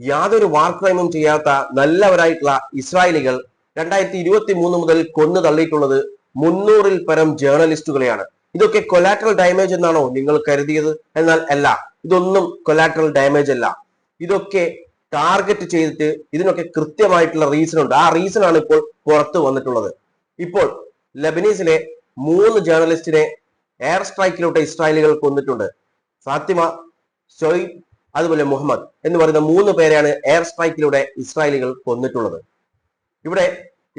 യാതൊരു വാർ ക്രൈമും ചെയ്യാത്ത നല്ലവരായിട്ടുള്ള ഇസ്രായേലികൾ 2023 മുതൽ കൊന്നു തള്ളിയിട്ടുള്ളത് 300-ൽ പരം ജേർണലിസ്റ്റുകളെയാണ്. ഇതൊക്കെ കൊലാറ്ററൽ ഡാമേജ് എന്നാണോ നിങ്ങൾ കരുതിയത്? എന്നാൽ അല്ല, ഇതൊന്നും കൊലാറ്ററൽ ഡാമേജ് അല്ല. ഇതൊക്കെ ടാർഗറ്റ് ചെയ്തിട്ട് ഇതിനൊക്കെ കൃത്യമായിട്ടുള്ള റീസൺ ഉണ്ട്. ആ റീസൺ ആണ് ഇപ്പോൾ പുറത്തു വന്നിട്ടുള്ളത്. ഇപ്പോൾ ലബനീസിലെ 3 ജേർണലിസ്റ്റിനെ എയർ സ്ട്രൈക്കിലൂടെ ഇസ്രായേലികൾ കൊന്നിട്ടുണ്ട്. ഫാത്തിമ, ഷൊയ്ബ്, അതുപോലെ മുഹമ്മദ് എന്ന് പറയുന്ന 3 പേരെയാണ് എയർ സ്ട്രൈക്കിലൂടെ ഇസ്രായേലികൾ കൊന്നിട്ടുള്ളത്. ഇവിടെ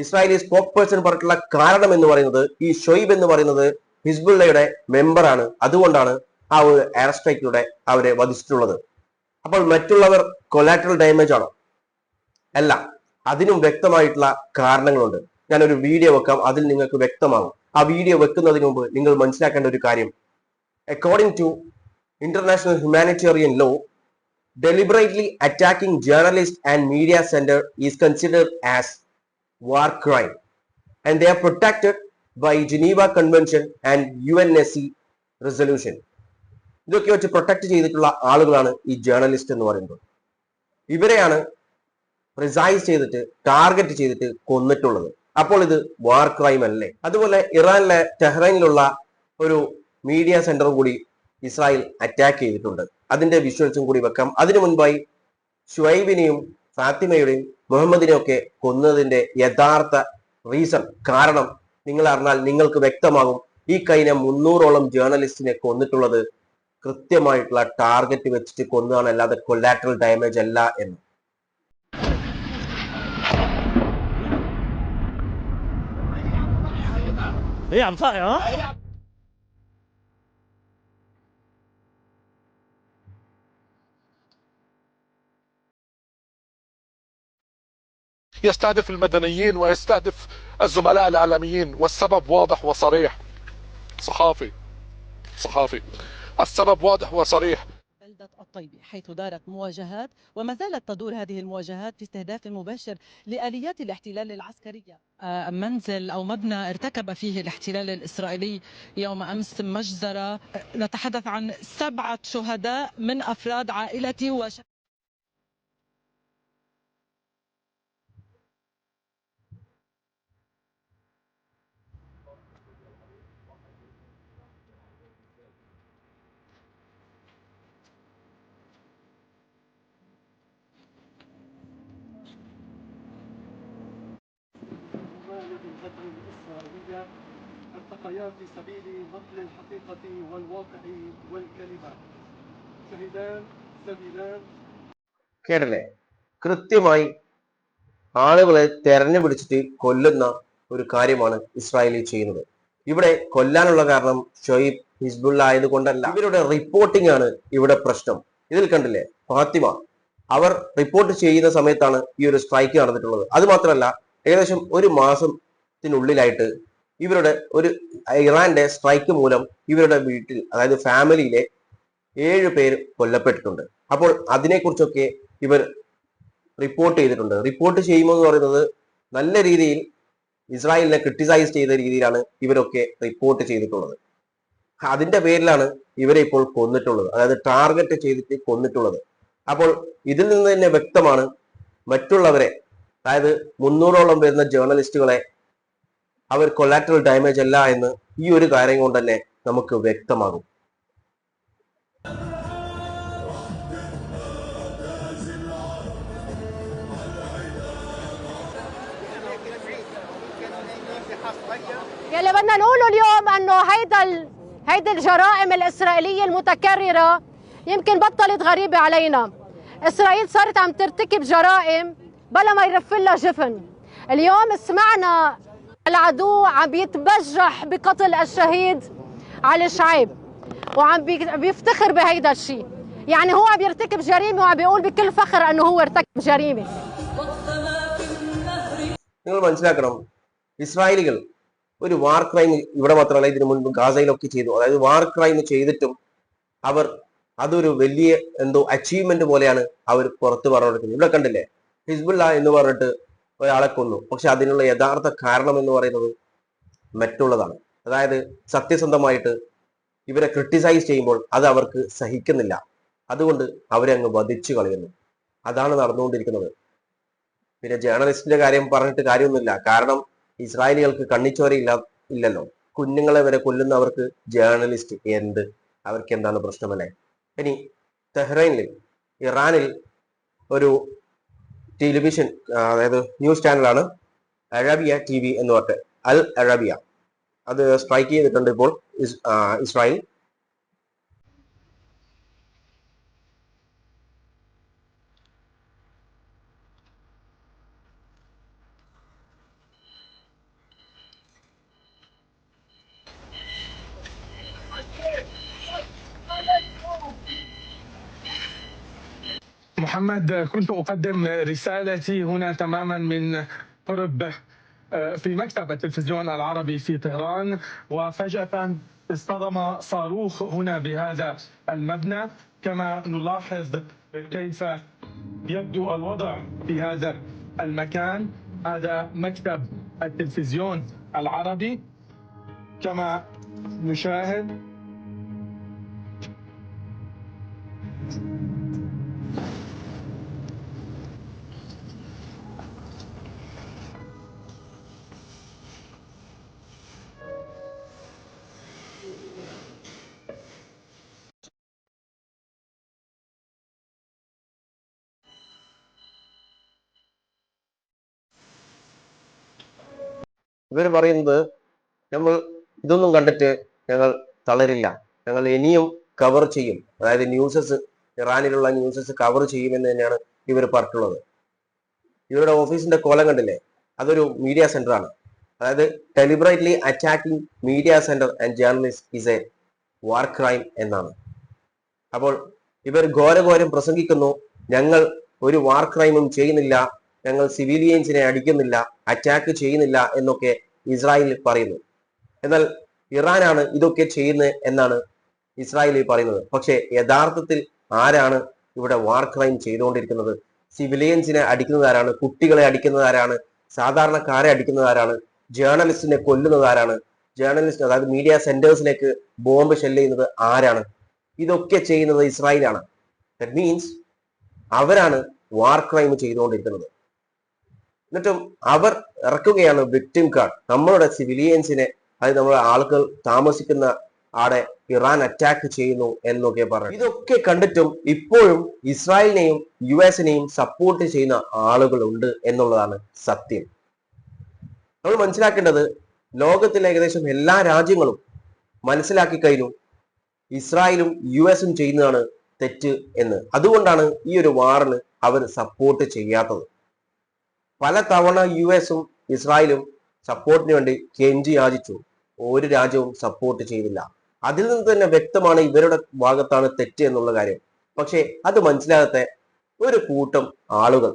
ഇസ്രായേലി സ്പോക്ക് പേഴ്സൺ പറഞ്ഞിട്ടുള്ള കാരണം എന്ന് പറയുന്നത് ഈ ഷൊയ്ബ് എന്ന് പറയുന്നത് ഹിസ്ബുള്ളയുടെ മെമ്പറാണ്, അതുകൊണ്ടാണ് ആ ഒരു എയർ സ്ട്രൈക്കിലൂടെ അവരെ വധിച്ചിട്ടുള്ളത്. അപ്പോൾ മറ്റുള്ളവർ കൊലാറ്ററൽ ഡാമേജ് ആണോ? അല്ല, അതിനും വ്യക്തമായിട്ടുള്ള കാരണങ്ങളുണ്ട്. ഞാനൊരു വീഡിയോ വെക്കാം, അതിൽ നിങ്ങൾക്ക് വ്യക്തമാകും. ആ വീഡിയോ വെക്കുന്നതിന് മുമ്പ് നിങ്ങൾ മനസ്സിലാക്കേണ്ട ഒരു കാര്യം, according to international humanitarian law, deliberately attacking journalists and media center is considered as war crime and they are protected by Geneva Convention and UNSC resolution. ഇതൊക്കെ വെച്ച് പ്രൊട്ടക്ട് ചെയ്തിട്ടുള്ള ആളുകളാണ് ഈ ജേർണലിസ്റ്റ് എന്ന് പറയുന്നത്. ഇവരെയാണ് പ്രിസൈസ് ചെയ്തിട്ട് ടാർഗറ്റ് ചെയ്തിട്ട് കൊന്നിട്ടുള്ളത്. അപ്പോൾ ഇത് വാർ ക്രൈം അല്ലേ? അതുപോലെ ഇറാനിലെ ടെഹ്റാനിലുള്ള ഒരു മീഡിയ സെന്റർ കൂടി ഇസ്രായേൽ അറ്റാക്ക് ചെയ്തിട്ടുണ്ട്. അതിന്റെ വിഷ്വൽസും കൂടി വെക്കാം. അതിനു മുൻപായി ഷുഐബിനെയും ഫാത്തിമയുടെയും മുഹമ്മദിനെയും ഒക്കെ കൊന്നതിന്റെ യഥാർത്ഥ റീസൺ, കാരണം നിങ്ങൾ അറിഞ്ഞാൽ നിങ്ങൾക്ക് വ്യക്തമാകും. ഈ കഴിഞ്ഞ 300ഓളം ജേർണലിസ്റ്റിനെ കൊന്നിട്ടുള്ളത് കൃത്യമായിട്ടുള്ള ടാർഗറ്റ് വെച്ചിട്ട് കൊന്നതാണ്, അല്ലാതെ കൊലാറ്ററൽ ഡാമേജ് അല്ല എന്ന്. يستهدف المدنيين ويستهدف الزملاء الإعلاميين، والسبب واضح وصريح. صحافي السبب واضح وصريح. بلدة الطيبة حيث دارت مواجهات وما زالت تدور هذه المواجهات في استهداف مباشر لآليات الاحتلال العسكرية. منزل أو مبنى ارتكب فيه الاحتلال الإسرائيلي يوم أمس مجزرة. نتحدث عن 7 شهداء من أفراد عائلتي ارتقيا في سبيل نقل الحقيقة والواقع والكلمات. شهدان سبيلان. കേട്ടല്ലേ? കൃത്യമായി ആളുകളെ തെരഞ്ഞു പിടിച്ചിട്ട് കൊല്ലുന്ന ഒരു കാര്യമാണ് ഇസ്രായേലി ചെയ്യുന്നത്. ഇവിടെ കൊല്ലാനുള്ള കാരണം ഷൊയ്ബ്, ഹിസ്ബുള്ള ആയതുകൊണ്ടല്ല, ഇവരുടെ റിപ്പോർട്ടിംഗ് ആണ് ഇവിടെ പ്രശ്നം. ഇതിൽ കണ്ടില്ലേ, ഫാത്തിമ അവർ റിപ്പോർട്ട് ചെയ്യുന്ന സമയത്താണ് ഈ ഒരു സ്ട്രൈക്ക് നടന്നിട്ടുള്ളത്. അത് മാത്രമല്ല, ഏകദേശം 1 മാസത്തിനുള്ളിലായിട്ട് ഇവരുടെ ഒരു ഇറാന്റെ സ്ട്രൈക്ക് മൂലം ഇവരുടെ വീട്ടിൽ, അതായത് ഫാമിലിയിലെ 7 പേര് കൊല്ലപ്പെട്ടിട്ടുണ്ട്. അപ്പോൾ അതിനെക്കുറിച്ചൊക്കെ ഇവർ റിപ്പോർട്ട് ചെയ്തിട്ടുണ്ട്. റിപ്പോർട്ട് ചെയ്യുമ്പോൾ എന്ന് പറയുന്നത് നല്ല രീതിയിൽ ഇസ്രായേലിനെ ക്രിട്ടിസൈസ് ചെയ്ത രീതിയിലാണ് ഇവരൊക്കെ റിപ്പോർട്ട് ചെയ്തിട്ടുള്ളത്. അതിന്റെ പേരിലാണ് ഇവരെ ഇപ്പോൾ കൊന്നിട്ടുള്ളത്, അതായത് ടാർഗറ്റ് ചെയ്തിട്ട് കൊന്നിട്ടുള്ളത്. അപ്പോൾ ഇതിൽ നിന്ന് തന്നെ വ്യക്തമാണ് മറ്റുള്ളവരെ, അതായത് 300ഓളം വരുന്ന ജേർണലിസ്റ്റുകളെ അവർ കൊലാറ്ററൽ ഡാമേജ് അല്ല എന്ന് ഈ ഒരു കാര്യം കൊണ്ട് തന്നെ നമുക്ക് വ്യക്തമാകും. يلي بدنا نقوله اليوم انه هيدي الجرائم الاسرائيليه المتكرره يمكن بطلت غريبه علينا. اسرائيل صارت عم ترتكب جرائم بلا ما يرف لها جفن. اليوم سمعنا العدو عم يتبجح بقتل الشهيد علي شعيب وعم بيفتخر بهيدا الشيء، يعني هو عم يرتكب جريمه وعم بيقول بكل فخر انه هو ارتكب جريمه. നിങ്ങൾ മനസ്സിലാക്കണം, ഇസ്രായേലികൾ ഒരു വാർ ക്രൈം ഇവിടെ മാത്രമല്ല ഇതിനു മുൻപ് ഗാസയിലൊക്കെ ചെയ്തു. അതായത് വാർ ക്രൈം ചെയ്തിട്ടും അവർ അതൊരു വലിയ എന്തോ അച്ചീവ്മെന്റ് പോലെയാണ് അവർ പുറത്ത് പറഞ്ഞിരിക്കുന്നത്. ഇവിടെ കണ്ടില്ലേ, ഹിസ്ബുള്ള എന്ന് പറഞ്ഞിട്ട് ഒരാളെ കൊന്നു, പക്ഷെ അതിനുള്ള യഥാർത്ഥ കാരണം എന്ന് പറയുന്നത് മറ്റുള്ളതാണ്. അതായത് സത്യസന്ധമായിട്ട് ഇവരെ ക്രിട്ടിസൈസ് ചെയ്യുമ്പോൾ അത് അവർക്ക് സഹിക്കുന്നില്ല, അതുകൊണ്ട് അവരെ അങ്ങ് വധിച്ചു കളയുന്നു. അതാണ് നടന്നുകൊണ്ടിരിക്കുന്നത്. പിന്നെ ജേർണലിസ്റ്റിന്റെ കാര്യം പറഞ്ഞിട്ട് കാര്യമൊന്നുമില്ല. കാരണം ഇസ്രായേലികൾക്ക് ഇല്ലല്ലോ. കുഞ്ഞുങ്ങളെ വരെ കൊല്ലുന്നവർക്ക് ജേർണലിസ്റ്റ് എന്ത്? അവർക്ക് എന്താണ് പ്രശ്നമല്ലേ? ഇനി തെഹ്റൈനിൽ, ഇറാനിൽ ഒരു ടെലിവിഷൻ, അതായത് ന്യൂസ് ചാനലാണ് അറബിയ TV എന്ന് പറഞ്ഞിട്ട്, അൽ അറബിയ. അത് സ്ട്രൈക്ക് ചെയ്തിട്ടുണ്ട് ഇപ്പോൾ ഇസ്രായേൽ. محمد، كنت أقدم رسالتي هنا تماما من قرب في مكتب التلفزيون العربي في طهران، وفجأة اصطدم صاروخ هنا بهذا المبنى. كما نلاحظ كيف يبدو الوضع في هذا المكان. هذا مكتب التلفزيون العربي كما نشاهد. ഇവർ പറയുന്നത്, നമ്മൾ ഇതൊന്നും കണ്ടിട്ട് ഞങ്ങൾ തളരില്ല, ഞങ്ങൾ ഇനിയും കവർ ചെയ്യും. അതായത് ഇറാനിലുള്ള ന്യൂസസ് കവർ ചെയ്യുമെന്ന് തന്നെയാണ് ഇവർ പറഞ്ഞിട്ടുള്ളത്. ഇവരുടെ ഓഫീസിന്റെ കോലം കണ്ടില്ലേ? അതൊരു മീഡിയ സെന്റർ ആണ്. അതായത് deliberately attacking media centre and journalist is a war crime എന്നാണ്. അപ്പോൾ ഇവർ ഘോരഘോരം പ്രസംഗിക്കുന്നു, ഞങ്ങൾ ഒരു വാർ ക്രൈമും ചെയ്യുന്നില്ല, ഞങ്ങൾ സിവിലിയൻസിനെ അടിക്കുന്നില്ല, അറ്റാക്ക് ചെയ്യുന്നില്ല എന്നൊക്കെ ഇസ്രായേൽ പറയുന്നു. എന്നാൽ ഇറാനാണ് ഇതൊക്കെ ചെയ്യുന്നത് എന്നാണ് ഇസ്രായേൽ പറയുന്നത്. പക്ഷെ യഥാർത്ഥത്തിൽ ആരാണ് ഇവിടെ വാർ ക്രൈം ചെയ്തുകൊണ്ടിരിക്കുന്നത്? സിവിലിയൻസിനെ അടിക്കുന്നത് ആരാണ്? കുട്ടികളെ അടിക്കുന്നത് ആരാണ്? സാധാരണക്കാരെ അടിക്കുന്നത് ആരാണ്? ജേർണലിസ്റ്റിനെ കൊല്ലുന്നത് ആരാണ്? ജേർണലിസ്റ്റ്, അതായത് മീഡിയ സെന്റേഴ്സിലേക്ക് ബോംബ് ഷെല്ല് ചെയ്യുന്നത് ആരാണ്? ഇതൊക്കെ ചെയ്യുന്നത് ഇസ്രായേലാണ്. ദാറ്റ് മീൻസ് അവരാണ് വാർ ക്രൈം ചെയ്തുകൊണ്ടിരിക്കുന്നത്. എന്നിട്ടും അവർ ഇറക്കുകയാണ് വിക്ടിം കാർഡ്. നമ്മളുടെ സിവിലിയൻസിനെ, അതായത് നമ്മുടെ ആളുകൾ താമസിക്കുന്ന ആടെ ഇറാൻ അറ്റാക്ക് ചെയ്യുന്നു എന്നൊക്കെ പറഞ്ഞു. ഇതൊക്കെ കണ്ടിട്ടും ഇപ്പോഴും ഇസ്രായേലിനെയും US-നെയും സപ്പോർട്ട് ചെയ്യുന്ന ആളുകളുണ്ട് എന്നുള്ളതാണ് സത്യം. നമ്മൾ മനസ്സിലാക്കേണ്ടത്, ലോകത്തിലെ ഏകദേശം എല്ലാ രാജ്യങ്ങളും മനസ്സിലാക്കി കഴിഞ്ഞു ഇസ്രായേലും US-ഉം ചെയ്യുന്നതാണ് തെറ്റ് എന്ന്. അതുകൊണ്ടാണ് ഈ ഒരു വാറിന് അവർ സപ്പോർട്ട് ചെയ്യാത്തത്. പല തവണ US-ഉം ഇസ്രായേലും സപ്പോർട്ടിന് വേണ്ടി കെഞ്ചി യാചിച്ചു. ഒരു രാജ്യവും സപ്പോർട്ട് ചെയ്തില്ല. അതിൽ നിന്ന് തന്നെ വ്യക്തമാണ് ഇവരുടെ ഭാഗത്താണ് തെറ്റ് എന്നുള്ള കാര്യം. പക്ഷെ അത് മനസ്സിലാകാത്ത ഒരു കൂട്ടം ആളുകൾ